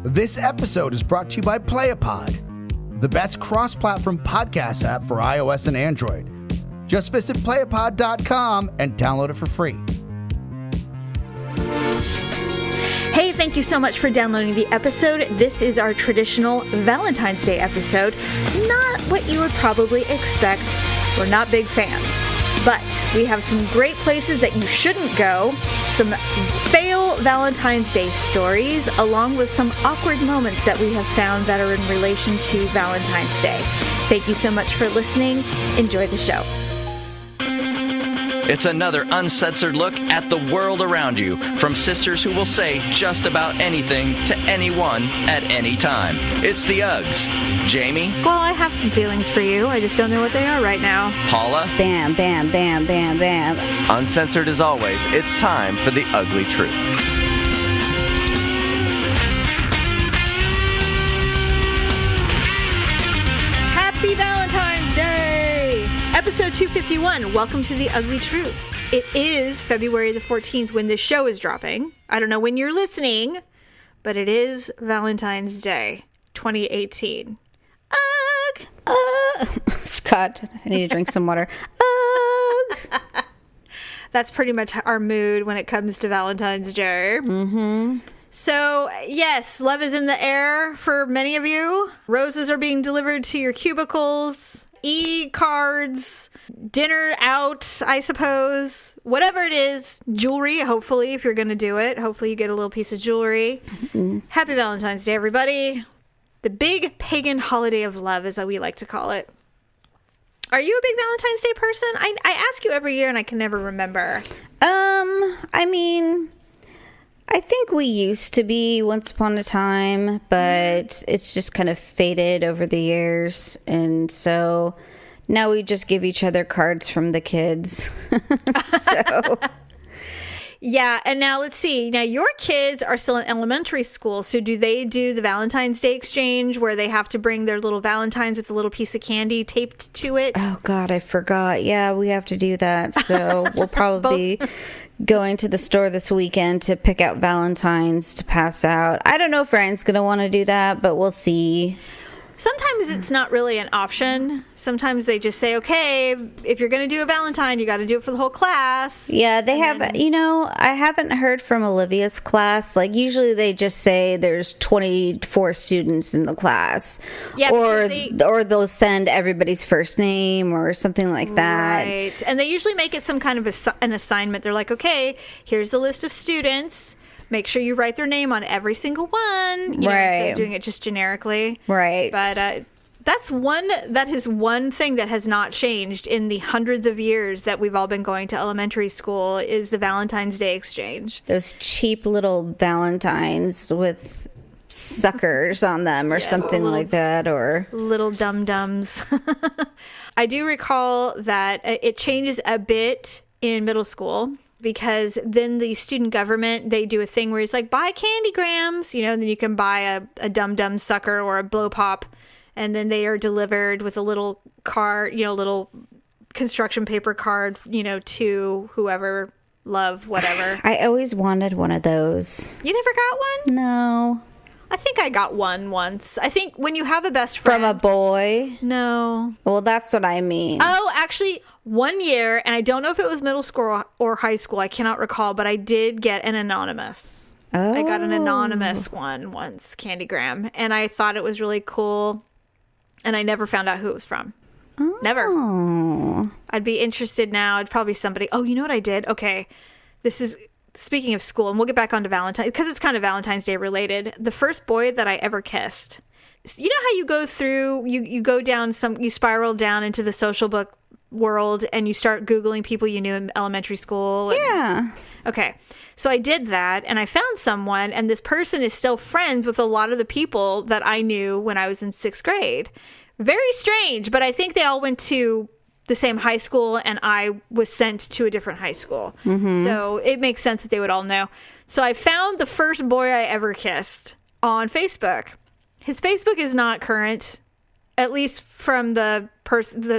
This episode is brought to you by Playapod, the best cross-platform podcast app for iOS and Android. Just visit playapod.com and download it for free. Hey, thank you so much for downloading the episode. This is our traditional Valentine's Day episode. Not what you would probably expect. We're not big fans. But we have some great places that you shouldn't go, some fail Valentine's Day stories, along with some awkward moments that we have found that are in relation to Valentine's Day. Thank you so much for listening. Enjoy the show. It's another uncensored look at the world around you, from sisters who will say just about anything to anyone at any time. It's the Uggs. Jamie? Well, I have some feelings for you. I just don't know what they are right now. Paula? Bam, bam, bam, bam, bam. Uncensored as always, it's time for the Ugly Truth. Happy Valentine's Day! Episode 251, welcome to the Ugly Truth. It is February the 14th when this show is dropping. I don't know when you're listening, but it is Valentine's Day 2018. Scott, I need to drink some water. That's pretty much our mood when it comes to Valentine's Day. Mm-hmm. So, yes, love is in the air for many of you. Roses are being delivered to your cubicles, e-cards, dinner out, I suppose. Whatever it is, jewelry, hopefully, if you're going to do it. Hopefully you get a little piece of jewelry. Mm-hmm. Happy Valentine's Day, everybody. The big pagan holiday of love, as we like to call it. Are you a big Valentine's Day person? I ask you every year and I can never remember. I think we used to be once upon a time, but it's just kind of faded over the years. And so now we just give each other cards from the kids. So... Yeah, and now let's see. Now, your kids are still in elementary school, so do they do the Valentine's Day exchange where they have to bring their little Valentines with a little piece of candy taped to it? Oh, God, I forgot. Yeah, we have to do that. So we'll probably be going to the store this weekend to pick out Valentines to pass out. I don't know if Ryan's going to want to do that, but we'll see. Sometimes it's not really an option. Sometimes they just say, okay, if you're going to do a Valentine, you got to do it for the whole class. Yeah, they have, I haven't heard from Olivia's class. Like, usually they just say there's 24 students in the class. Yeah, or they'll send everybody's first name or something like that. Right. And they usually make it some kind of an assignment. They're like, okay, here's the list of students. Make sure you write their name on every single one, instead of doing it just generically. Right. But that is one thing that has not changed in the hundreds of years that we've all been going to elementary school is the Valentine's Day exchange. Those cheap little Valentines with suckers on them or something like that, or little dum-dums. I do recall that it changes a bit in middle school. Because then the student government, they do a thing where it's like, buy candy grams, and then you can buy a dum-dum sucker or a blow pop. And then they are delivered with a little card, little construction paper card, to whoever, love, whatever. I always wanted one of those. You never got one? No. I think I got one once. I think when you have a best friend. From a boy? No. Well, that's what I mean. Oh, actually, one year, and I don't know if it was middle school or high school. I cannot recall, but I did get an anonymous. Oh. I got an anonymous one once, Candygram, and I thought it was really cool, and I never found out who it was from. Oh. Never. I'd be interested now. It'd probably be somebody. Oh, you know what I did? Okay. This is... Speaking of school, and we'll get back onto Valentine's, because it's kind of Valentine's Day related. The first boy that I ever kissed, you know how you go through, you go down you spiral down into the social book world and you start Googling people you knew in elementary school. Yeah. Okay. So I did that and I found someone, and this person is still friends with a lot of the people that I knew when I was in 6th grade. Very strange, but I think they all went to the same high school and I was sent to a different high school. Mm-hmm. So it makes sense that they would all know. So I found the first boy I ever kissed on Facebook. His Facebook is not current, at least from the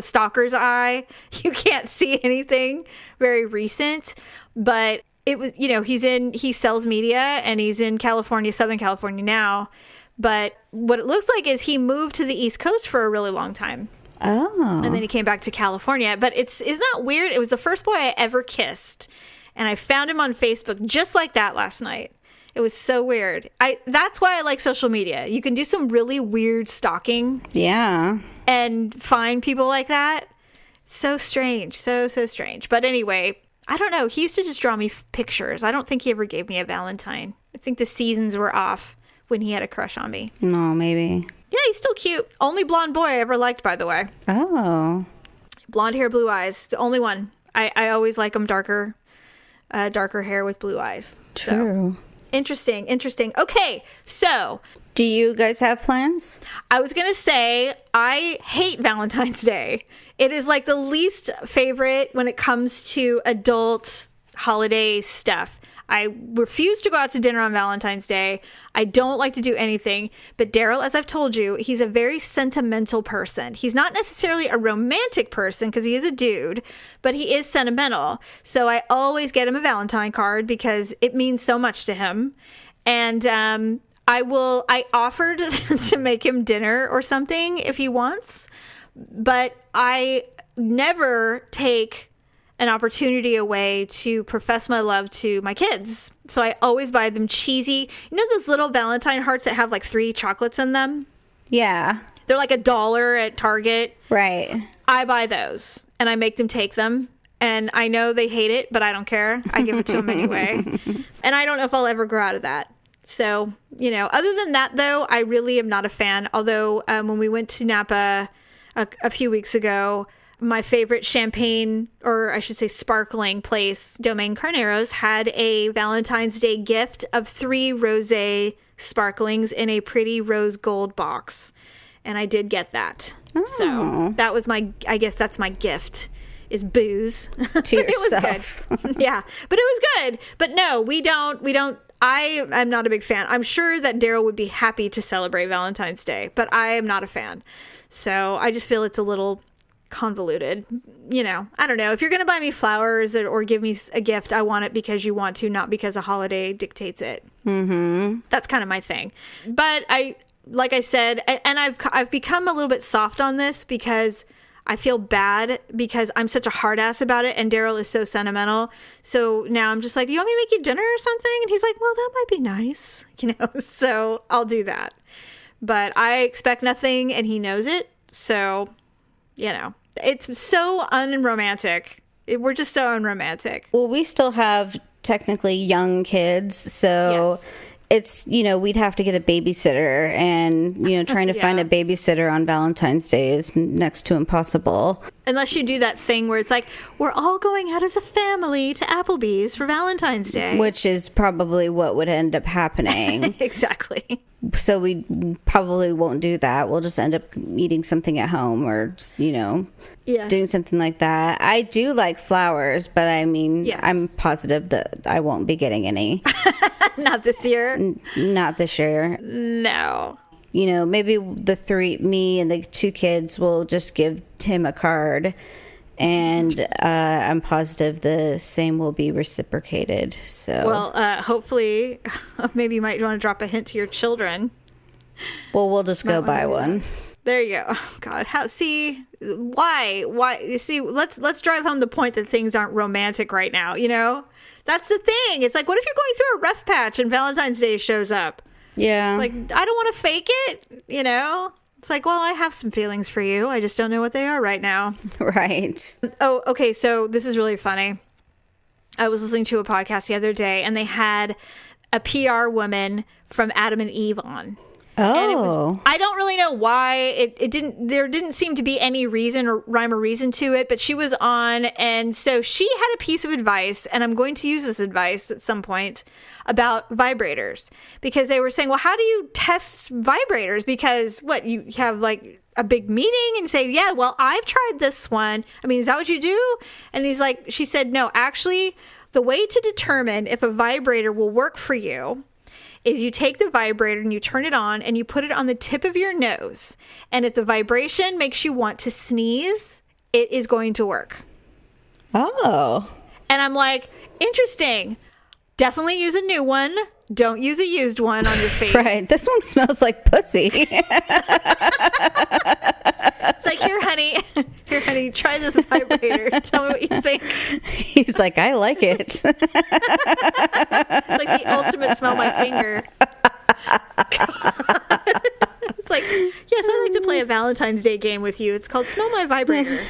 stalker's eye. You can't see anything very recent, but it was, he sells media and he's in California, Southern California now. But what it looks like is he moved to the East Coast for a really long time. Oh. And then he came back to California. But isn't that weird? It was the first boy I ever kissed. And I found him on Facebook just like that last night. It was so weird. That's why I like social media. You can do some really weird stalking. Yeah. And find people like that. So strange. So strange. But anyway, I don't know. He used to just draw me pictures. I don't think he ever gave me a Valentine. I think the seasons were off when he had a crush on me. No, maybe. Yeah, he's still cute. Only blonde boy I ever liked, by the way. Oh. Blonde hair, blue eyes. The only one. I always like them darker hair with blue eyes. True. So, interesting. Okay, so. Do you guys have plans? I was going to say, I hate Valentine's Day. It is like the least favorite when it comes to adult holiday stuff. I refuse to go out to dinner on Valentine's Day. I don't like to do anything. But Daryl, as I've told you, he's a very sentimental person. He's not necessarily a romantic person because he is a dude, but he is sentimental. So I always get him a Valentine card because it means so much to him. And I offered to make him dinner or something if he wants, but I never take an opportunity away to profess my love to my kids. So I always buy them cheesy, those little Valentine hearts that have like 3 chocolates in them? Yeah. They're like $1 at Target. Right. I buy those and I make them take them. And I know they hate it, but I don't care. I give it to them anyway. And I don't know if I'll ever grow out of that. So, other than that, though, I really am not a fan. Although when we went to Napa a few weeks ago, my favorite champagne, or I should say sparkling place, Domaine Carneros, had a Valentine's Day gift of 3 rosé sparklings in a pretty rose gold box. And I did get that. Oh. So that was I guess that's my gift, is booze. To yourself. It was good. Yeah, but it was good. But no, we don't. I am not a big fan. I'm sure that Daryl would be happy to celebrate Valentine's Day, but I am not a fan. So I just feel it's a little convoluted. I don't know. If you're going to buy me flowers or give me a gift, I want it because you want to, not because a holiday dictates it. Mm-hmm. That's kind of my thing. But like I said, and I've become a little bit soft on this because I feel bad because I'm such a hard ass about it, and Daryl is so sentimental. So now I'm just like, you want me to make you dinner or something? And he's like, well, that might be nice, so I'll do that. But I expect nothing, and he knows it. So, it's so unromantic. We're just so unromantic. Well, we still have technically young kids, so yes. It's, we'd have to get a babysitter, and, trying to find a babysitter on Valentine's Day is next to impossible. Unless you do that thing where it's like, we're all going out as a family to Applebee's for Valentine's Day. Which is probably what would end up happening. Exactly. So we probably won't do that. We'll just end up eating something at home or, doing something like that. I do like flowers, but yes. I'm positive that I won't be getting any. Not this year? Not this year. No. Maybe me and the 2 kids will just give him a card. And I'm positive the same will be reciprocated. So, well, hopefully, maybe you might want to drop a hint to your children. Well, we'll just go buy one. There you go. Oh, God, why? You see, let's drive home the point that things aren't romantic right now. That's the thing. It's like, what if you're going through a rough patch and Valentine's Day shows up? Yeah. It's like, I don't want to fake it. It's like, well, I have some feelings for you. I just don't know what they are right now. Right. Oh, okay. So this is really funny. I was listening to a podcast the other day, and they had a PR woman from Adam and Eve on. Oh. I don't really know why there didn't seem to be any reason or rhyme or reason to it, but she was on. And so she had a piece of advice, and I'm going to use this advice at some point, about vibrators, because they were saying, well, how do you test vibrators? Because you have like a big meeting and say, yeah, well, I've tried this one. Is that what you do? And she said, no, actually the way to determine if a vibrator will work for you is you take the vibrator and you turn it on and you put it on the tip of your nose. And if the vibration makes you want to sneeze, it is going to work. Oh. And I'm like, interesting. Definitely use a new one. Don't use a used one on your face. Right. This one smells like pussy. It's like, here, honey, try this vibrator. Tell me what you think. He's like, I like it. It's like the ultimate smell my finger. It's like, yes, I like to play a Valentine's Day game with you. It's called Smell My Vibrator.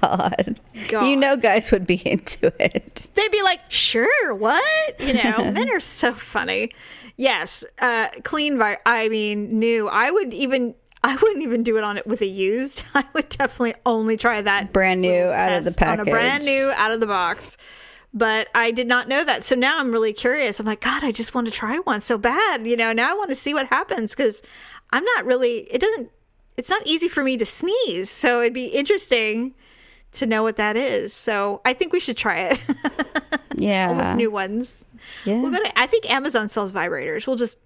God. You know guys would be into it. They'd be like, sure, what? Men are so funny. Yes, new. I wouldn't even do it on it with a used. I would definitely only try that brand new out of the package. On a brand new out of the box. But I did not know that. So now I'm really curious. I'm like, God, I just want to try one so bad. Now I want to see what happens because I'm not really, it's not easy for me to sneeze. So it'd be interesting to know what that is. So I think we should try it. Yeah. With new ones. Yeah. I think Amazon sells vibrators. We'll just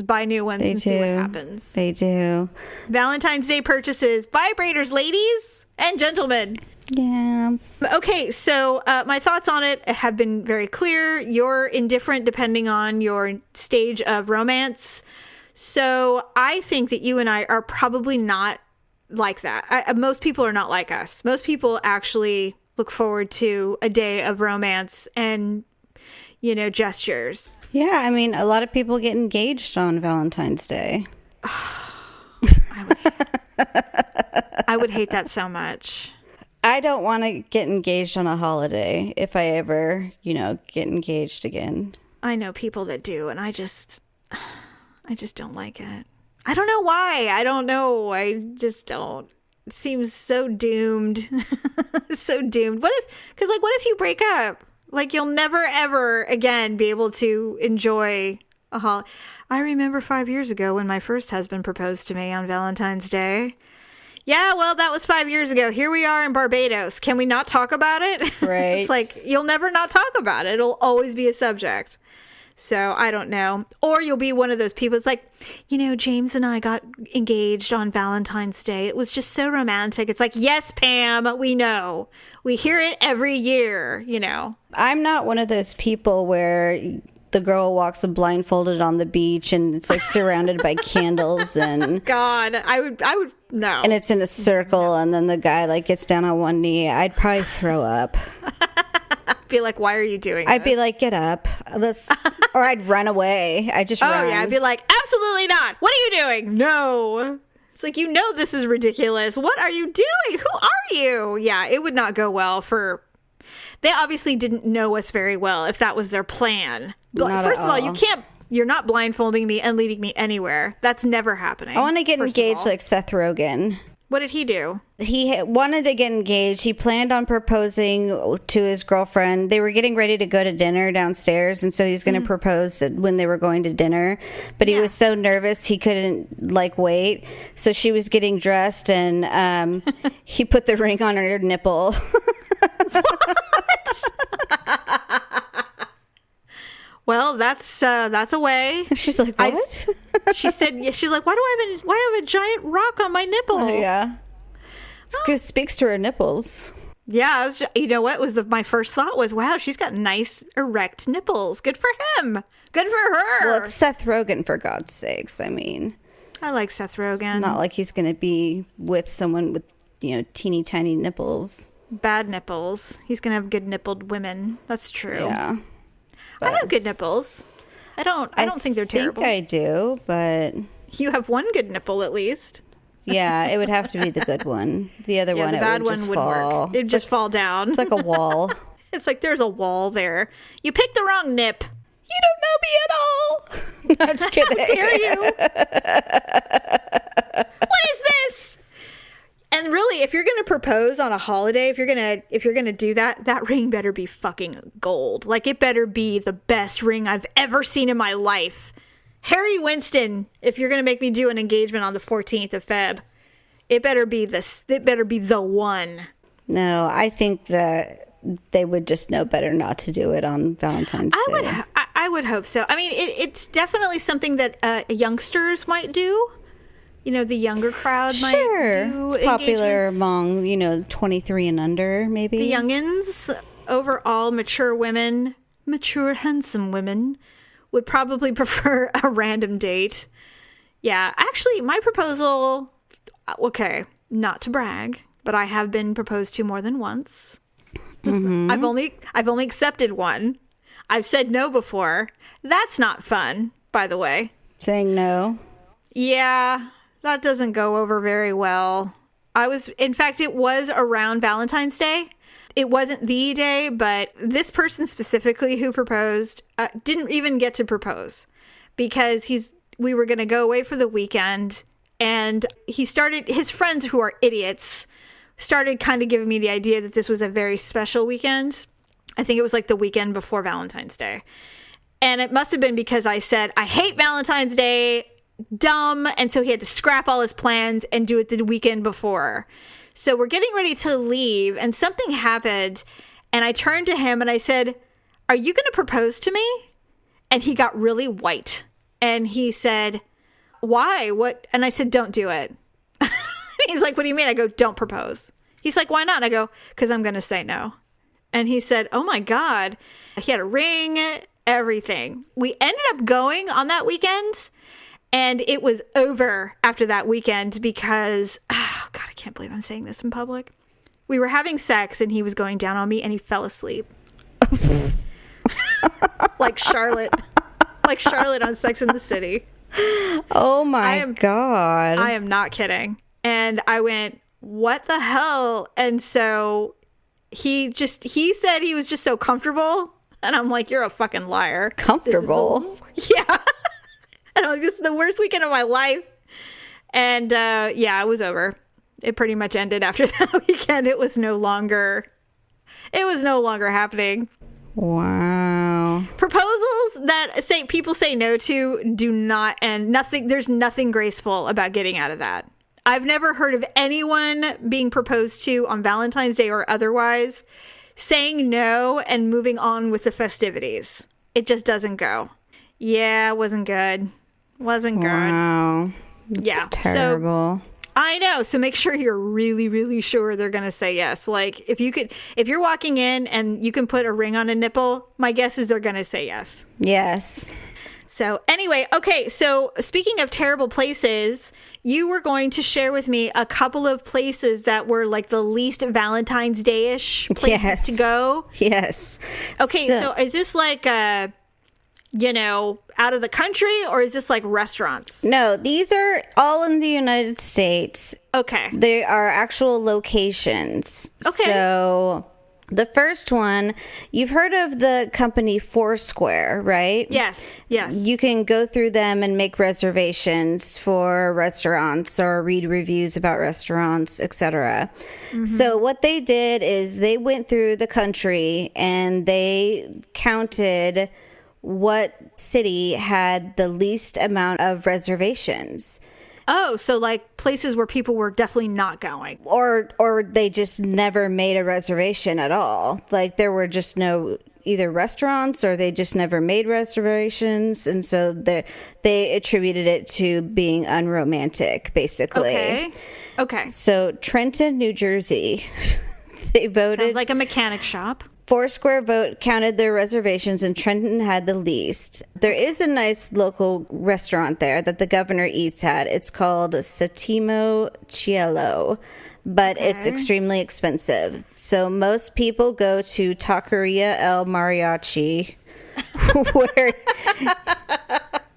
buy new ones and see what happens. They do. Valentine's Day purchases, vibrators, ladies and gentlemen. Yeah. Okay, so my thoughts on it have been very clear. You're indifferent depending on your stage of romance. So I think that you and I are probably not like that. Most people are not like us. Most people actually look forward to a day of romance and, gestures. Yeah, I mean, a lot of people get engaged on Valentine's Day. I would hate that so much. I don't want to get engaged on a holiday if I ever, get engaged again. I know people that do, and I just don't like it. I don't know why. I don't know. I just don't. It seems so doomed. So doomed. What if you break up? Like, you'll never, ever again be able to enjoy a holiday. I remember 5 years ago when my first husband proposed to me on Valentine's Day. Yeah, well, that was 5 years ago. Here we are in Barbados. Can we not talk about it? Right. It's like, you'll never not talk about it. It'll always be a subject. So I don't know. Or you'll be one of those people. It's like, James and I got engaged on Valentine's Day. It was just so romantic. It's like, yes, Pam, we know. We hear it every year, I'm not one of those people where the girl walks blindfolded on the beach and it's like surrounded by candles and God, I would no. And it's in a circle and then the guy like gets down on one knee. I'd probably throw up. Be like, why are you doing I'd this? be like, get up. Or I'd run away. I just run. Yeah, I'd be like, absolutely not. What are you doing? No. It's like, this is ridiculous. What are you doing? Who are you? Yeah, it would not go well they obviously didn't know us very well if that was their plan. First of all, you're not blindfolding me and leading me anywhere. That's never happening. I want to get engaged like Seth Rogen. What did he do? He wanted to get engaged. He planned on proposing to his girlfriend. They were getting ready to go to dinner downstairs, and so he's going to propose when they were going to dinner. But he was so nervous he couldn't wait. So she was getting dressed, and he put the ring on her nipple. Well, that's a way. She's like, what? She said, she's like, why do I have a giant rock on my nipple? Yeah. Because it speaks to her nipples. Yeah, my first thought was, wow, she's got nice erect nipples. Good for him. Good for her. Well, it's Seth Rogen, for God's sakes. I mean, I like Seth Rogen. It's not like he's going to be with someone with, teeny tiny nipples. Bad nipples. He's going to have good nippled women. That's true. Yeah. I have good nipples. I don't think they're terrible. I think I do, but you have one good nipple at least. Yeah, it would have to be the good one. The other one, the bad one wouldn't work. It'd just fall down. It's like a wall. It's like there's a wall there. You picked the wrong nip. You don't know me at all. No, I'm just kidding. How dare you? What is this? And really, if you're going to propose on a holiday, if you're going to do that ring better be fucking gold. Like, it better be the best ring I've ever seen in my life. Harry Winston, if you're going to make me do an engagement on the 14th of Feb, it better be the one. No, I think that they would just know better not to do it on Valentine's Day. I would hope so. I mean, it's definitely something that youngsters might do. The younger crowd might do. It's popular among, 23 and under, maybe. The youngins, overall mature women mature, handsome women would probably prefer a random date. Yeah, actually, my proposal, okay, not to brag, but I have been proposed to more than once. Mm-hmm. I've only accepted one. I've said no before. That's not fun, by the way. Saying no? Yeah, that doesn't go over very well. In fact, it was around Valentine's Day. It wasn't the day, but this person specifically who proposed didn't even get to propose because we were going to go away for the weekend, and his friends who are idiots started kind of giving me the idea that this was a very special weekend. I think it was like the weekend before Valentine's Day. And it must have been because I said, I hate Valentine's Day, dumb. And so he had to scrap all his plans and do it the weekend before. So we're getting ready to leave and something happened. And I turned to him and I said, are you going to propose to me? And he got really white. And he said, why? What? And I said, don't do it. He's like, what do you mean? I go, don't propose. He's like, why not? I go, because I'm going to say no. And he said, oh my God. He had a ring, everything. We ended up going on that weekend, and it was over after that weekend because, oh God, I can't believe I'm saying this in public. We were having sex, and he was going down on me, and he fell asleep. Like Charlotte on Sex and the City. Oh my God. I am not kidding. And I went, what the hell? And so he said he was just so comfortable. And I'm like, you're a fucking liar. Comfortable? Yeah. And I'm like, this is the worst weekend of my life. And yeah, it was over. It pretty much ended after that weekend. It was no longer happening. Wow. Proposals that people say no to do not end. There's nothing graceful about getting out of that. I've never heard of anyone being proposed to on Valentine's Day or otherwise saying no and moving on with the festivities. It just doesn't go. Yeah, it wasn't good. Wasn't good. Wow. That's terrible. So, I know. So make sure you're really, really sure they're going to say yes. Like if you're walking in and you can put a ring on a nipple, my guess is they're going to say yes. Yes. So anyway, okay. So speaking of terrible places, you were going to share with me a couple of places that were like the least Valentine's Day-ish places to go. Yes. Okay. So is this like out of the country, or is this like restaurants? No, these are all in the United States. Okay. They are actual locations. Okay. So the first one, you've heard of the company Foursquare, right? Yes. You can go through them and make reservations for restaurants or read reviews about restaurants, etc. Mm-hmm. So what they did is they went through the country and they counted what city had the least amount of reservations. Oh, so like places where people were definitely not going. Or they just never made a reservation at all. Like there were just no either restaurants, or they just never made reservations. And so they attributed it to being unromantic, basically. Okay. So Trenton, New Jersey, they voted. Sounds like a mechanic shop. Foursquare vote counted their reservations, and Trenton had the least. There is a nice local restaurant there that the governor eats at. It's called Settimo Cielo, but it's extremely expensive. So most people go to Taqueria El Mariachi, where,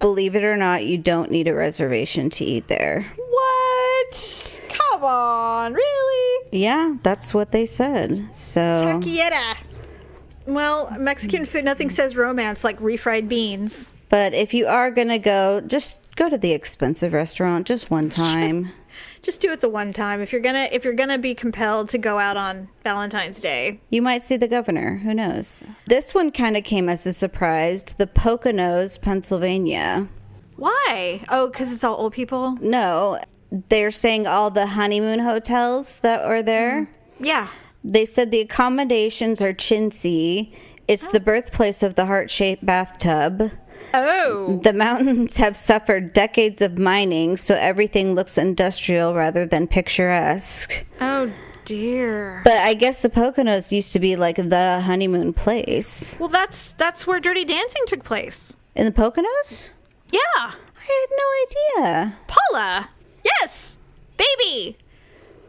believe it or not, you don't need a reservation to eat there. What? Come on, really? Yeah, that's what they said. So Taquiera. Well, Mexican food, nothing says romance like refried beans. But if you are going to go, just go to the expensive restaurant just one time. Just do it the one time. If you're gonna be compelled to go out on Valentine's Day. You might see the governor. Who knows? This one kind of came as a surprise. The Poconos, Pennsylvania. Why? Oh, because it's all old people? No. They're saying all the honeymoon hotels that are there. Yeah. They said the accommodations are chintzy. It's the birthplace of the heart-shaped bathtub. Oh. The mountains have suffered decades of mining, so everything looks industrial rather than picturesque. Oh, dear. But I guess the Poconos used to be like the honeymoon place. Well, that's where Dirty Dancing took place. In the Poconos? Yeah. I had no idea. Paula. Yes. Baby.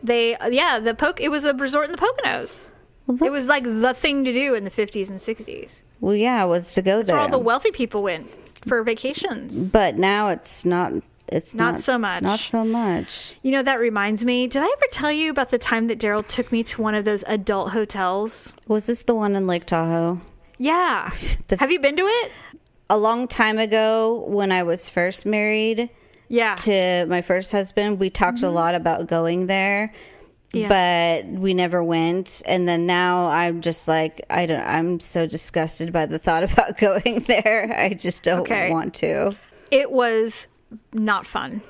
It was a resort in the Poconos. Well, it was like the thing to do in the 50s and 60s. Well, yeah, it was to go That's there. where all the wealthy people went for vacations. But now it's not. It's not so much. Not so much. You know, that reminds me. Did I ever tell you about the time that Daryl took me to one of those adult hotels? Was this the one in Lake Tahoe? Yeah. Have you been to it? A long time ago, when I was first married to my first husband, we talked a lot about going there. But we never went. And then now I'm just like, I'm so disgusted by the thought about going there. I just don't want to. It was not fun.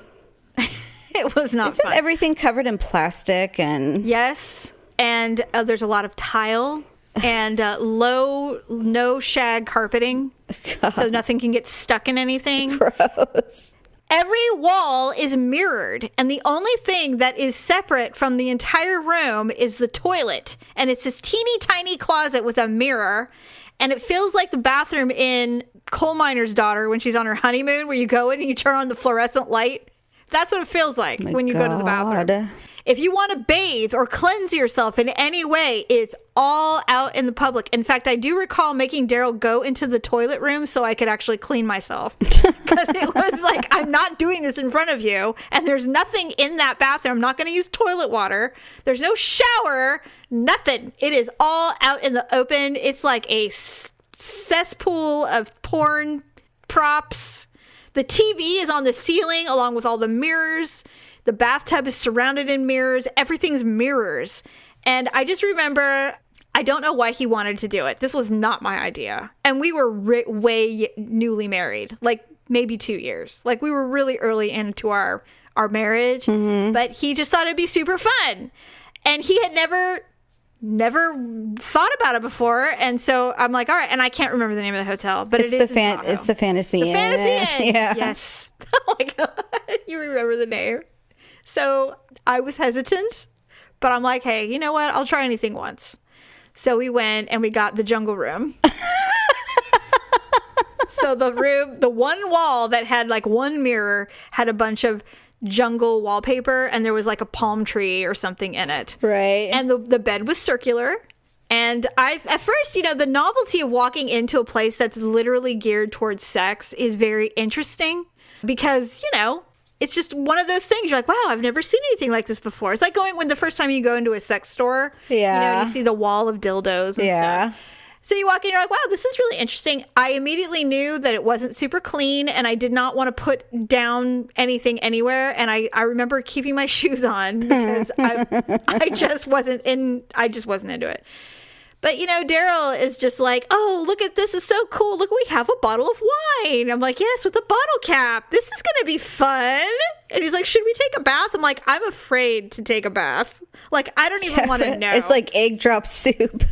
It was not Isn't fun. everything covered in plastic? And yes. And there's a lot of tile and no shag carpeting. God. So nothing can get stuck in anything. Gross. Every wall is mirrored, and the only thing that is separate from the entire room is the toilet. And it's this teeny tiny closet with a mirror, and it feels like the bathroom in Coal Miner's Daughter when she's on her honeymoon, where you go in and you turn on the fluorescent light. That's what it feels like when you go to the bathroom. If you want to bathe or cleanse yourself in any way, it's all out in the public. In fact, I do recall making Daryl go into the toilet room so I could actually clean myself. Because it was like, I'm not doing this in front of you. And there's nothing in that bathroom. I'm not going to use toilet water. There's no shower. Nothing. It is all out in the open. It's like a cesspool of porn props. The TV is on the ceiling along with all the mirrors. The bathtub is surrounded in mirrors. Everything's mirrors. And I just remember, I don't know why he wanted to do it. This was not my idea. And we were way newly married, like maybe 2 years. Like we were really early into our marriage. Mm-hmm. But he just thought it'd be super fun. And he had never thought about it before. And so I'm like, all right. And I can't remember the name of the hotel, but it's the Fantasy Inn. Yeah. Yes. Oh my God. You remember the name. So I was hesitant, but I'm like, hey, you know what? I'll try anything once. So we went and we got the jungle room. So the one wall that had like one mirror had a bunch of jungle wallpaper, and there was like a palm tree or something in it. Right. And the bed was circular. And at first, the novelty of walking into a place that's literally geared towards sex is very interesting because, it's just one of those things. You're like, wow, I've never seen anything like this before. It's like going when the first time you go into a sex store, and you see the wall of dildos and stuff. So you walk in, you're like, wow, this is really interesting. I immediately knew that it wasn't super clean, and I did not want to put down anything anywhere. And I remember keeping my shoes on because I just wasn't into it. But, Daryl is just like, oh, look at this. It's so cool. Look, we have a bottle of wine. I'm like, yes, with a bottle cap. This is going to be fun. And he's like, should we take a bath? I'm like, I'm afraid to take a bath. Like, I don't even want to know. It's like egg drop soup.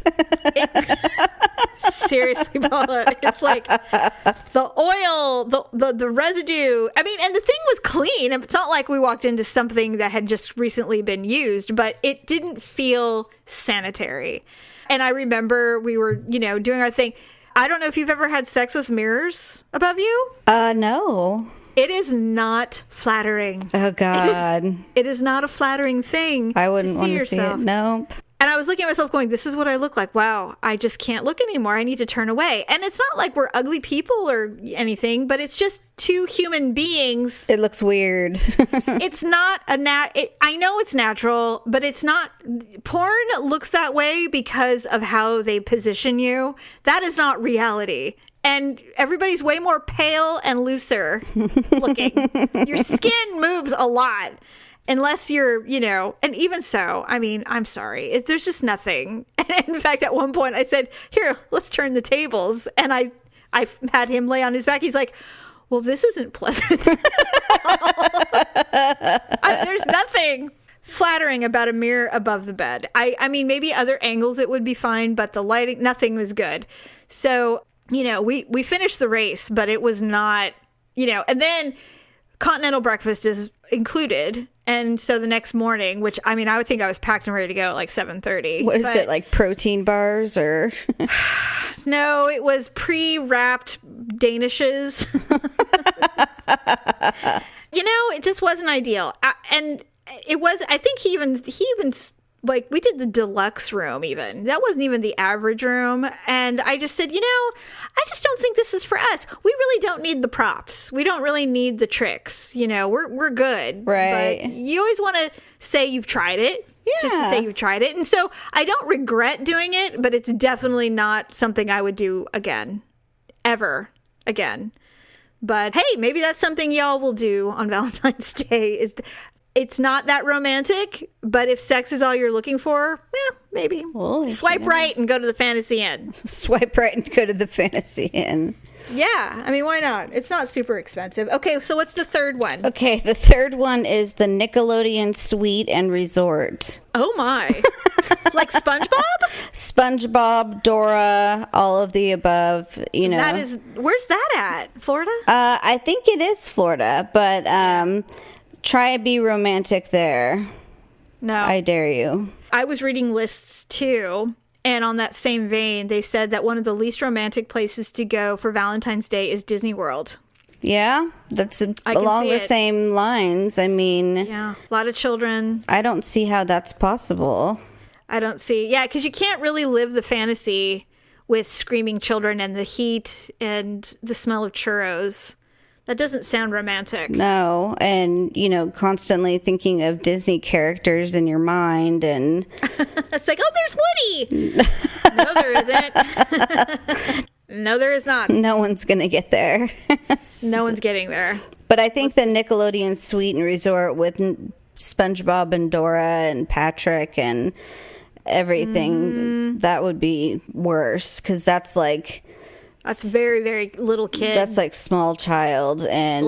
Seriously, Paula. It's like the oil, the residue. I mean, and the thing was clean. It's not like we walked into something that had just recently been used, but it didn't feel sanitary. And I remember we were, doing our thing. I don't know if you've ever had sex with mirrors above you. No. It is not flattering. Oh, God. It is not a flattering thing. I wouldn't want to yourself. see it. Nope. And I was looking at myself going, this is what I look like. Wow, I just can't look anymore. I need to turn away. And it's not like we're ugly people or anything, but it's just two human beings. It looks weird. It's not I know it's natural, but it's not. Porn looks that way because of how they position you. That is not reality. And everybody's way more pale and looser looking. Your skin moves a lot. Unless you're, and even so, I mean, I'm sorry. There's just nothing. And in fact, at one point I said, here, let's turn the tables. And I had him lay on his back. He's like, well, this isn't pleasant. There's nothing flattering about a mirror above the bed. I mean, maybe other angles it would be fine, but the lighting, nothing was good. So, we finished the race, but it was not, and then continental breakfast is included. And so the next morning, which I mean, I would think I was packed and ready to go at like 7:30. What is it, like protein bars or? No, it was pre-wrapped Danishes. It just wasn't ideal. And it was, I think he even like, we did the deluxe room even. That wasn't even the average room. And I just said, I just don't think this is for us. We really don't need the props. We don't really need the tricks. We're good. Right. But you always want to say you've tried it. Yeah. Just to say you've tried it. And so I don't regret doing it, but it's definitely not something I would do again. Ever again. But hey, maybe that's something y'all will do on Valentine's Day. It's not that romantic, but if sex is all you're looking for, maybe. Well, swipe right and go to the Fantasy Inn. Swipe right and go to the Fantasy Inn. Yeah, I mean, why not? It's not super expensive. Okay, so what's the third one? Okay, the third one is the Nickelodeon Suite and Resort. Oh my. Like SpongeBob? SpongeBob, Dora, all of the above, Where's that at? Florida? I think it is Florida, but try to be romantic there. No. I dare you. I was reading lists too, and on that same vein, they said that one of the least romantic places to go for Valentine's Day is Disney World. Yeah, that's along the same lines. I mean... Yeah, a lot of children. I don't see how that's possible. I don't see... Yeah, because you can't really live the fantasy with screaming children and the heat and the smell of churros. That doesn't sound romantic. No, and, constantly thinking of Disney characters in your mind, and... It's like, oh, there's Woody! No, there isn't. No, there is not. No one's going to get there. No one's getting there. But I think the Nickelodeon Suite and Resort with SpongeBob and Dora and Patrick and everything, that would be worse, because that's like... That's very, very little kid. That's like small child, and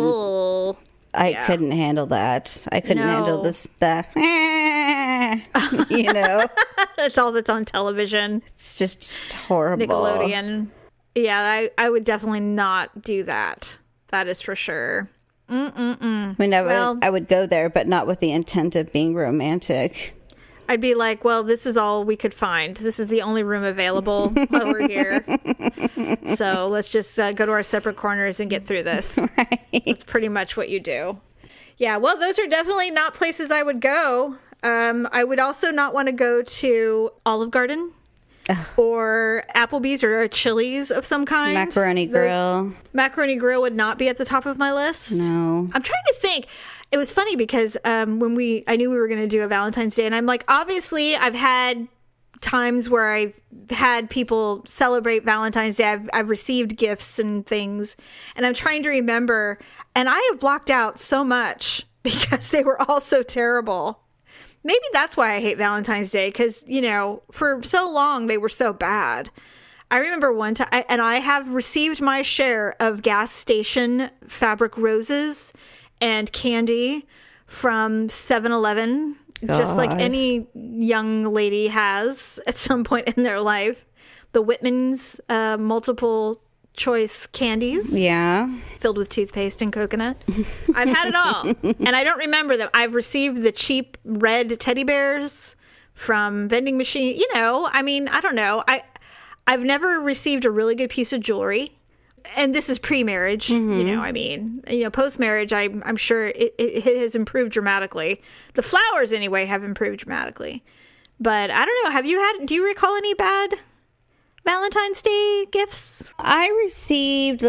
I couldn't handle that. I couldn't handle this stuff. That's all that's on television. It's just horrible. Nickelodeon. Yeah, I would definitely not do that. That is for sure. I mean, I would go there, but not with the intent of being romantic. I'd be like, well, this is all we could find. This is the only room available while we're here. So let's just go to our separate corners and get through this. Right. That's pretty much what you do. Yeah, well, those are definitely not places I would go. I would also not want to go to Olive Garden or Applebee's or a Chili's of some kind. Macaroni Grill. Macaroni Grill would not be at the top of my list. No. I'm trying to think. It was funny because I knew we were going to do a Valentine's Day, and I'm like, obviously I've had times where I've had people celebrate Valentine's Day. I've received gifts and things, and I'm trying to remember, and I have blocked out so much because they were all so terrible. Maybe that's why I hate Valentine's Day, because, for so long they were so bad. I remember one time, and I have received my share of gas station fabric roses and candy from 7-Eleven, just like any young lady has at some point in their life. The Whitman's multiple choice candies. Yeah. Filled with toothpaste and coconut. I've had it all. And I don't remember them. I've received the cheap red teddy bears from vending machine. I don't know. I've never received a really good piece of jewelry. And this is pre-marriage, post-marriage, I'm sure it has improved dramatically. The flowers, anyway, have improved dramatically. But I don't know. Do you recall any bad Valentine's Day gifts? I received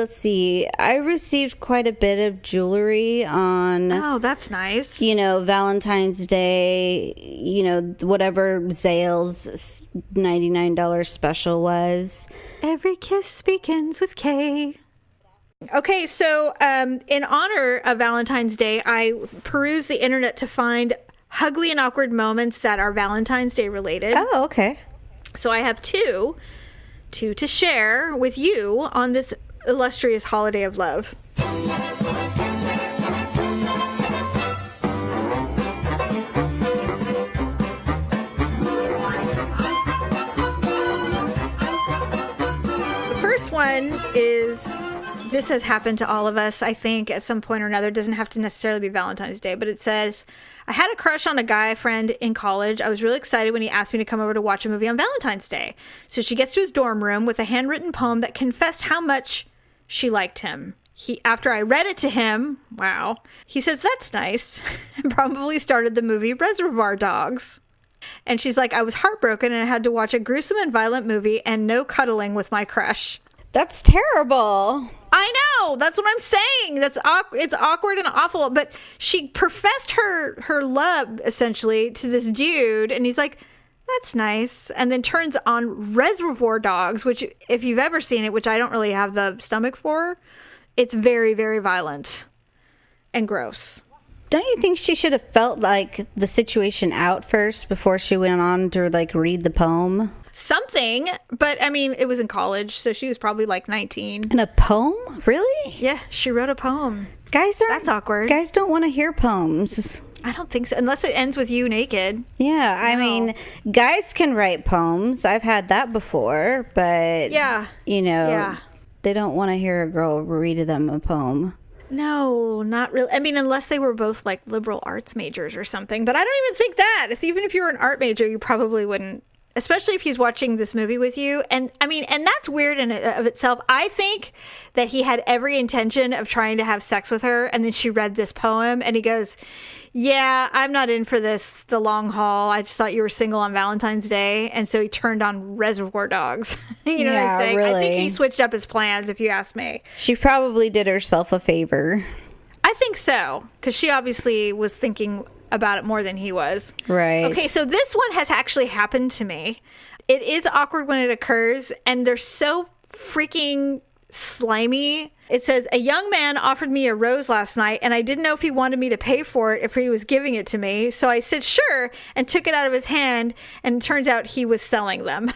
quite a bit of jewelry on... Oh, that's nice. Valentine's Day, whatever Zales $99 special was. Every kiss begins with K. Okay, so in honor of Valentine's Day, I perused the internet to find HUglee and Awkward Moments that are Valentine's Day related. Oh, okay. So I have two to share with you on this illustrious holiday of love. The first one is This has happened to all of us, I think, at some point or another. It doesn't have to necessarily be Valentine's Day, but it says, I had a crush on a guy friend in college. I was really excited when he asked me to come over to watch a movie on Valentine's Day. So she gets to his dorm room with a handwritten poem that confessed how much she liked him. After I read it to him, wow, he says, that's nice, and probably started the movie Reservoir Dogs. And she's like, I was heartbroken and I had to watch a gruesome and violent movie and no cuddling with my crush. That's terrible. I know. That's what I'm saying. It's awkward and awful. But she professed her love essentially to this dude, and he's like, "That's nice," and then turns on Reservoir Dogs, which, if you've ever seen it, which I don't really have the stomach for, it's very, very violent and gross. Don't you think she should have felt like the situation out first before she went on to like read the poem? Something, but I mean, it was in college, so she was probably like 19. And a poem? Really? Yeah, she wrote a poem. That's awkward. Guys don't want to hear poems. I don't think so, unless it ends with you naked. Yeah, I mean, guys can write poems. I've had that before, but yeah, they don't want to hear a girl read them a poem. No, not really. I mean, unless they were both like liberal arts majors or something. But I don't even think that. Even if you were an art major, you probably wouldn't. Especially if he's watching this movie with you. And I mean, and that's weird in of itself. I think that he had every intention of trying to have sex with her. And then she read this poem and he goes, yeah, I'm not in for this, the long haul. I just thought you were single on Valentine's Day. And so he turned on Reservoir Dogs. You know what I'm saying? Really. I think he switched up his plans, if you ask me. She probably did herself a favor. I think so. Because she obviously was thinking about it more than he was. Right. Okay, so this one has actually happened to me. It is awkward when it occurs, and they're so freaking slimy. It says, a young man offered me a rose last night, and I didn't know if he wanted me to pay for it if he was giving it to me. So I said, sure, and took it out of his hand, and it turns out he was selling them.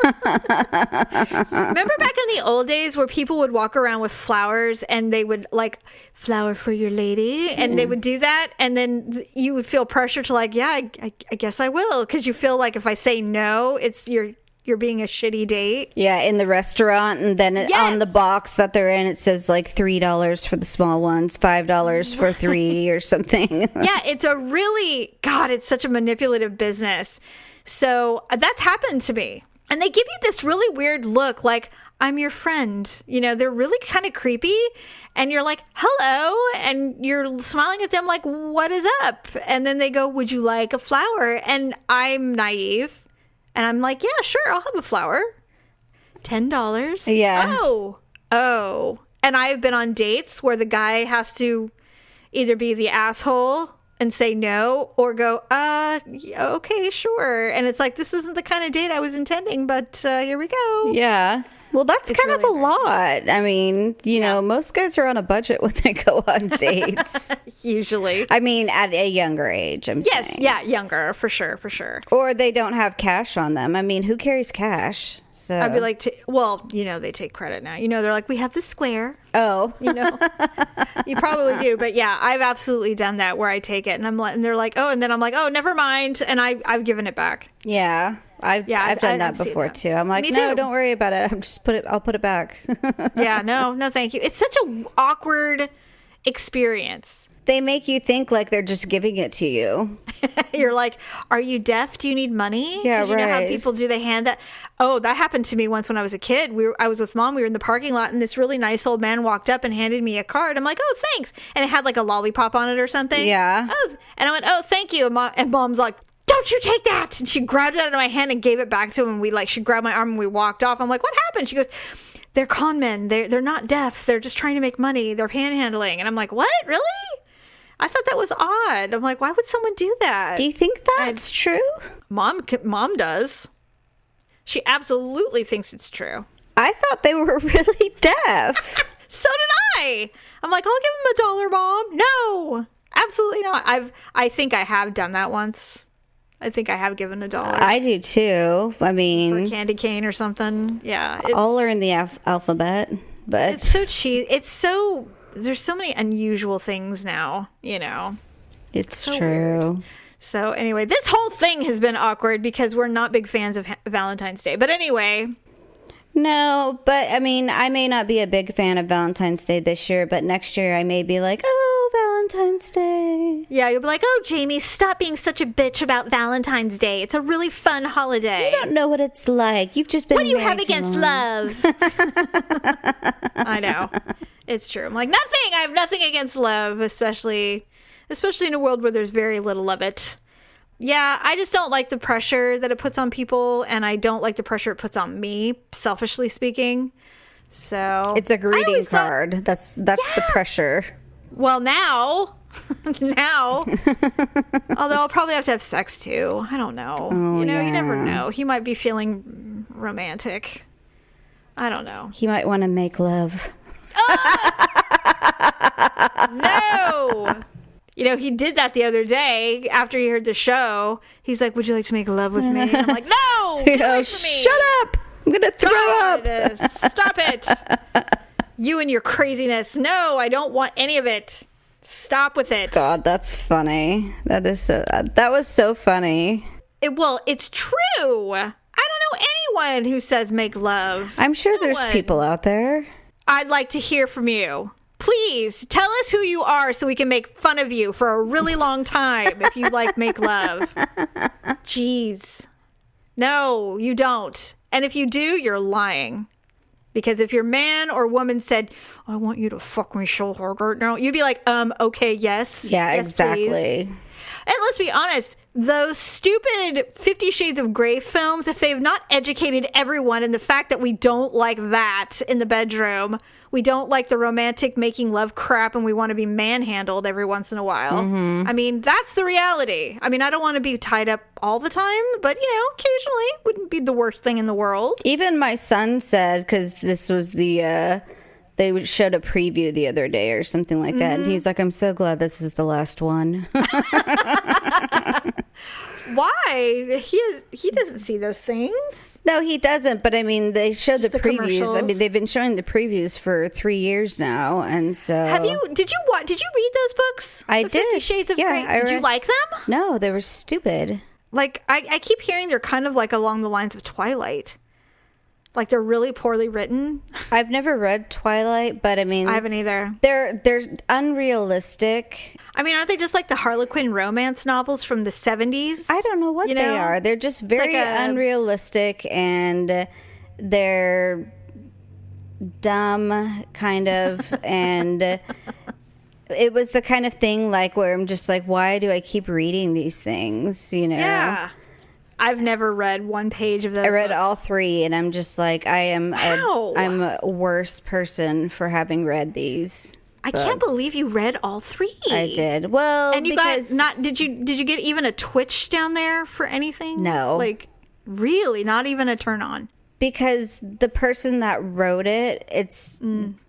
Remember back in the old days where people would walk around with flowers and they would like, flower for your lady, and they would do that, and then you would feel pressure to like, yeah, I guess I will, because you feel like if I say no, it's you're being a shitty date. Yeah, in the restaurant, and then Yes. on the box that they're in, it says like $3 for the small ones, $5 for 3 or something. Yeah, it's it's such a manipulative business. So that's happened to me. And they give you this really weird look like, I'm your friend. You know, they're really kind of creepy. And you're like, hello. And you're smiling at them like, what is up? And then they go, would you like a flower? And I'm naive. And I'm like, yeah, sure, I'll have a flower. $10. Yeah. Oh. And I've been on dates where the guy has to either be the asshole and say no, or go, okay, sure. And it's like, this isn't the kind of date I was intending, but here we go. Yeah. Well, that's kind of a really lot. I mean, you know, most guys are on a budget when they go on dates. Usually. I mean, at a younger age, saying. Yeah, younger, for sure. Or they don't have cash on them. I mean, who carries cash? So I'd be like, they take credit now. You know, they're like, we have the Square. Oh. You know, you probably do. But yeah, I've absolutely done that where I take it and they're like, oh, and then I'm like, oh, never mind. And I've given it back. Yeah. I've done that before too. I'm like, no, don't worry about it. I'll put it back. Yeah, no, thank you. It's such an awkward experience. They make you think like they're just giving it to you. You're like, are you deaf? Do you need money? Yeah, you know how people do, they hand that. Oh, that happened to me once when I was a kid. I was with Mom. We were in the parking lot, and this really nice old man walked up and handed me a card. I'm like, oh, thanks. And it had like a lollipop on it or something. Yeah. Oh, and I went, oh, thank you. And Mom's like, don't you take that. And she grabbed it out of my hand and gave it back to him. And she grabbed my arm and we walked off. I'm like, what happened? She goes, they're con men. They're not deaf. They're just trying to make money. They're panhandling. And I'm like, what? Really? I thought that was odd. I'm like, why would someone do that? Do you think that's true? Mom does. She absolutely thinks it's true. I thought they were really deaf. So did I. I'm like, I'll give him $1, Mom. No, absolutely not. I think I have done that once. I think I have given $1. I do too. I mean, for candy cane or something. Yeah. All are in the alphabet, but it's so cheap. There's so many unusual things now, you know. It's so true. Weird. So anyway, this whole thing has been awkward because we're not big fans of Valentine's Day. But anyway. No, but I mean, I may not be a big fan of Valentine's Day this year, but next year I may be like, oh, Valentine's Day. Yeah, you'll be like, oh, Jamie, stop being such a bitch about Valentine's Day. It's a really fun holiday. You don't know what it's like. You've just been What do you married have too against long. love? I know. It's true. I'm like, nothing. I have nothing against love, especially in a world where there's very little of it. Yeah, I just don't like the pressure that it puts on people, and I don't like the pressure it puts on me, selfishly speaking. So It's a greeting card. That's the pressure. Well, now, although I'll probably have to have sex too. I don't know. Oh, you yeah. never know. He might be feeling romantic. I don't know. He might want to make love. No. He did that the other day after he heard the show. He's like, would you like to make love with me? And I'm like, no, get away from me. Shut up. I'm going to throw up. God, stop it. You and your craziness. No, I don't want any of it. Stop with it. God, that's funny. That was so funny. It's true. I don't know anyone who says make love. I'm sure No there's one. people out there. I'd like to hear from you. Please tell us who you are so we can make fun of you for a really long time if you like make love. Jeez. No, you don't. And if you do, you're lying. Because if your man or woman said, I want you to fuck me so hard right now, you'd be like, okay, yes. Yeah, yes, exactly. Please. And let's be honest, those stupid 50 Shades of Grey films, if they've not educated everyone in the fact that we don't like that in the bedroom, we don't like the romantic making love crap, and we want to be manhandled every once in a while. Mm-hmm. I mean, that's the reality. I mean, I don't want to be tied up all the time, but, occasionally wouldn't be the worst thing in the world. Even my son said, because this was they showed a preview the other day or something like that, and he's like, I'm so glad this is the last one. Why? He doesn't see those things. No, he doesn't, but I mean, they showed Just the the previews. I commercials. mean, they've been showing the previews for 3 years now, and so... Did you read those books? I The 50 did. Shades of Yeah, Grey. I Did you read- like them? No, they were stupid. Like, I keep hearing they're kind of like along the lines of Twilight. Like, they're really poorly written. I've never read Twilight, but I mean... I haven't either. They're unrealistic. I mean, aren't they just like the Harlequin romance novels from the 70s? I don't know what they are. They're just very unrealistic, and they're dumb, kind of, and it was the kind of thing like where I'm just like, why do I keep reading these things? Yeah. I've never read one page of those. I read books. all 3, and I'm just like, I'm a worse person for having read these. I can't believe you read all 3. I did. Well, and you did you get even a twitch down there for anything? No. Like, really, not even a turn on. Because the person that wrote it,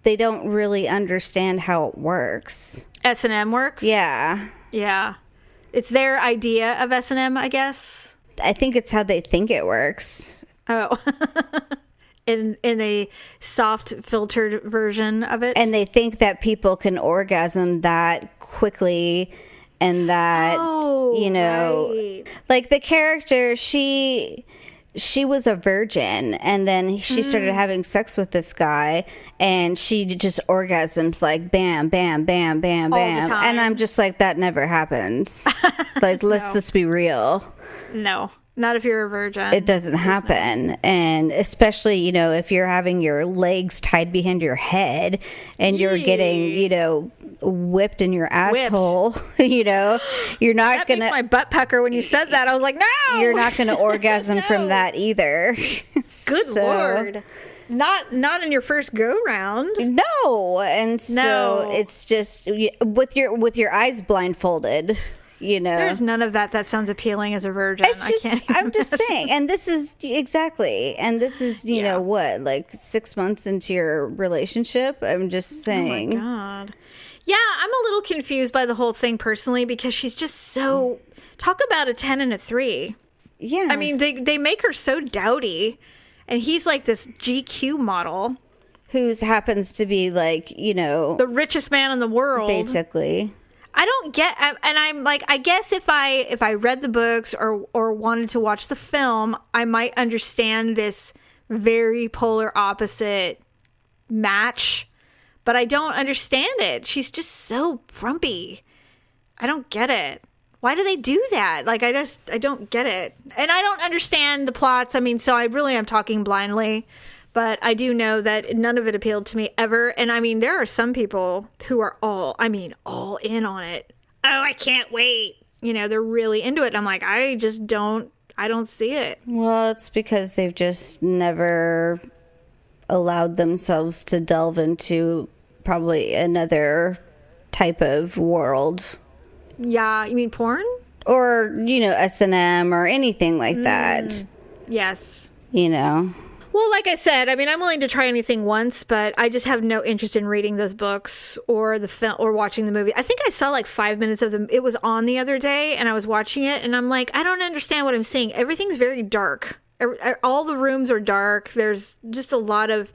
they don't really understand how it works. S&M works? Yeah. Yeah. It's their idea of S&M, I guess. I think it's how they think it works. Oh. in a soft filtered version of it. And they think that people can orgasm that quickly, and that, right. like the character, she was a virgin, and then she started having sex with this guy, and she just orgasms like bam, bam, bam, bam, All the bam. time. And I'm just like, that never happens. Like, let's be real. No, not if you're a virgin. It doesn't happen. And especially, if you're having your legs tied behind your head and you're getting, whipped in your asshole, you're not that going makes my to... butt pucker when you said that. I was like, no! You're not going to orgasm from that either. Good Lord. Not in your first go round. No. And so it's just with your eyes blindfolded. There's none of that sounds appealing as a virgin. I'm just saying. And this is exactly. And this is, what, like 6 months into your relationship? I'm just saying. Oh my God. Yeah, I'm a little confused by the whole thing personally, because she's just so, talk about a 10 and a 3. Yeah. I mean, they make her so dowdy, and he's like this GQ model. Who happens to be like, the richest man in the world. Basically. I don't get, and I'm like, I guess if I read the books or wanted to watch the film, I might understand this very polar opposite match, but I don't understand it. She's just so frumpy. I don't get it. Why do they do that? Like, I don't get it. And I don't understand the plots. I mean, so I really am talking blindly, but I do know that none of it appealed to me ever. And I mean, there are some people who are all in on it. Oh, I can't wait. You know, they're really into it. And I'm like, I don't see it. Well, it's because they've just never allowed themselves to delve into probably another type of world. Yeah, you mean porn? Or, S&M or anything like that. Yes. Well, like I said, I mean, I'm willing to try anything once, but I just have no interest in reading those books or the film or watching the movie. I think I saw like 5 minutes of them. It was on the other day, and I was watching it, and I'm like, I don't understand what I'm seeing. Everything's very dark. All the rooms are dark. There's just a lot of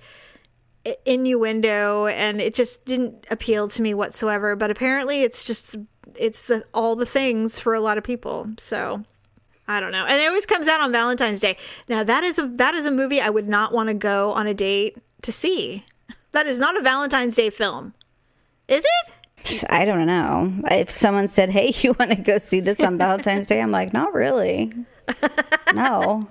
innuendo, and it just didn't appeal to me whatsoever. But apparently, it's all the things for a lot of people. So I don't know. And it always comes out on Valentine's Day. Now that is a movie I would not want to go on a date to see. That is not a Valentine's Day film. Is it? I don't know. If someone said, hey, you want to go see this on Valentine's Day? I'm like, not really. No.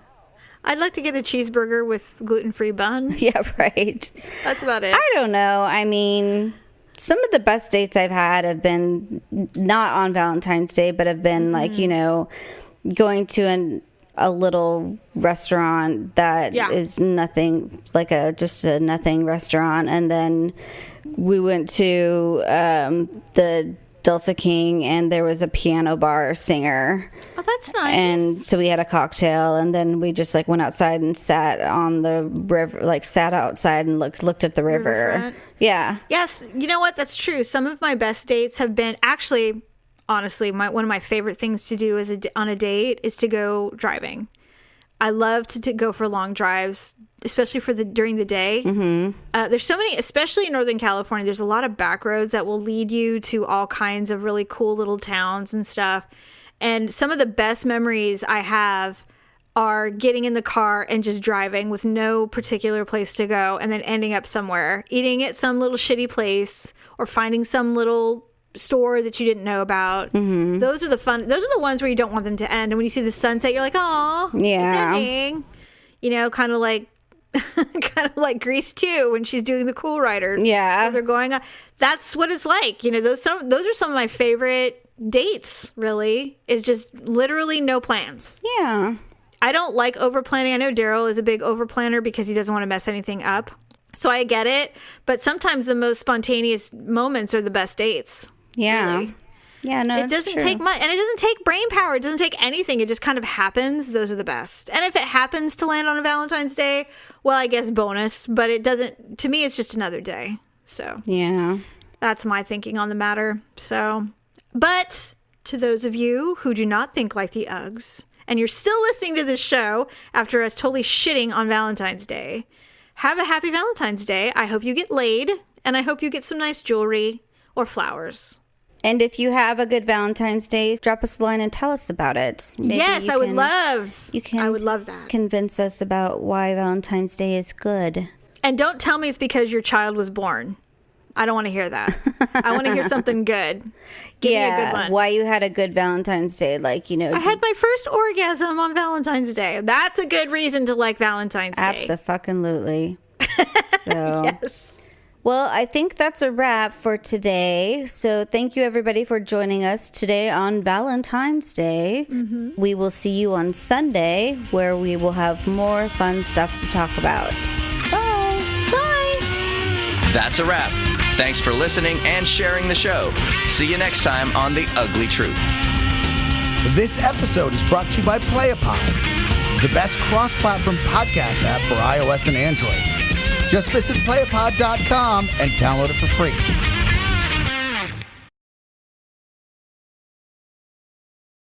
I'd like to get a cheeseburger with gluten-free bun. Yeah, right. That's about it. I don't know. I mean, some of the best dates I've had have been not on Valentine's Day, but have been like, going to a little restaurant that is nothing, like just a nothing restaurant. And then we went to the Delta King, and there was a piano bar singer. Oh, that's nice. And so we had a cocktail, and then we just like went outside and sat on the river, like sat outside and looked at the river. Riverfront. Yeah. Yes. You know what? That's true. Some of my best dates have been actually, honestly, one of my favorite things to do on a date is to go driving. I love to go for long drives, especially during the day. Mm-hmm. There's so many, especially in Northern California, there's a lot of back roads that will lead you to all kinds of really cool little towns and stuff. And some of the best memories I have are getting in the car and just driving with no particular place to go, and then ending up somewhere, eating at some little shitty place or finding some little store that you didn't know about. Mm-hmm. Those are the ones where you don't want them to end. And when you see the sunset, you're like, oh, yeah, it's ending. Kind of like Grease 2 when she's doing the Cool Rider. Yeah, they're going on. That's what it's like. Those are some of my favorite dates. Really, is just literally no plans. Yeah, I don't like over planning. I know Daryl is a big over planner because he doesn't want to mess anything up. So I get it, but sometimes the most spontaneous moments are the best dates. Yeah. Really. Yeah, no, it doesn't take much, and it doesn't take brain power. It doesn't take anything. It just kind of happens. Those are the best. And if it happens to land on a Valentine's Day, well, I guess bonus, but it doesn't, to me, it's just another day. So yeah, that's my thinking on the matter. So, but to those of you who do not think like the Uggs, and you're still listening to this show after us totally shitting on Valentine's Day, have a happy Valentine's Day. I hope you get laid, and I hope you get some nice jewelry or flowers. And if you have a good Valentine's Day, drop us a line and tell us about it. Maybe yes, I would love that. Convince us about why Valentine's Day is good. And don't tell me it's because your child was born. I don't want to hear that. I want to hear something good. Give me a good one. Why you had a good Valentine's Day. I had my first orgasm on Valentine's Day. That's a good reason to like Valentine's Day. Abso-fucking-lutely. So. Yes. Well, I think that's a wrap for today. So thank you, everybody, for joining us today on Valentine's Day. Mm-hmm. We will see you on Sunday, where we will have more fun stuff to talk about. Bye. Bye. That's a wrap. Thanks for listening and sharing the show. See you next time on The Uglee Truth. This episode is brought to you by Playapod, the best cross-platform podcast app for iOS and Android. Just visit playapod.com and download it for free.